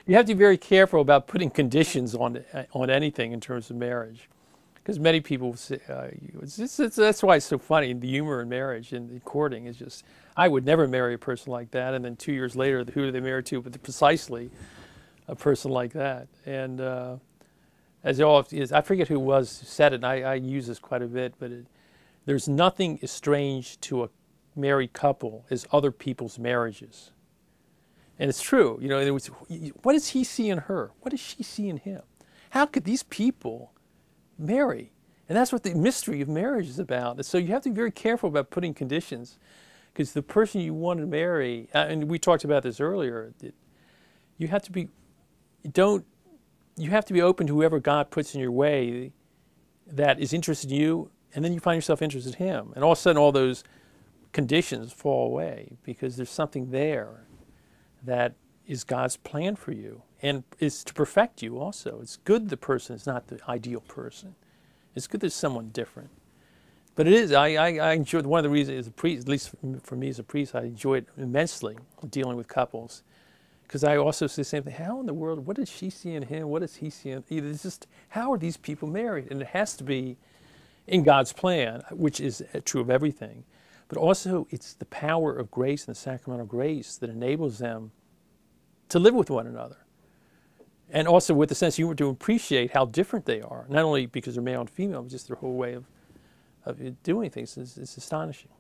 You have to be very careful about putting conditions on anything in terms of marriage, because many people say, that's why it's so funny. The humor in marriage and the courting is just, I would never marry a person like that. And then 2 years later, who are they married to? But precisely a person like that. And as often is, I forget who said it. And I use this quite a bit, but there's nothing as strange to a married couple as other people's marriages. And it's true, you know, what does he see in her? What does she see in him? How could these people marry? And that's what the mystery of marriage is about. And so you have to be very careful about putting conditions, because the person you want to marry, and we talked about this earlier, you have to be open to whoever God puts in your way that is interested in you, and then you find yourself interested in him. And all of a sudden all those conditions fall away, because there's something there that is God's plan for you, and is to perfect you also. It's good the person is not the ideal person. It's good there's someone different. But it is, I enjoy, one of the reasons as a priest, at least for me as a priest, I enjoy it immensely dealing with couples, because I also say the same thing. How in the world, what does she see in him? What does he see in either? It's just, how are these people married? And it has to be in God's plan, which is true of everything. But also, it's the power of grace and the sacramental grace that enables them to live with one another. And also with the sense of humor to appreciate how different they are, not only because they're male and female, but just their whole way of doing things is astonishing.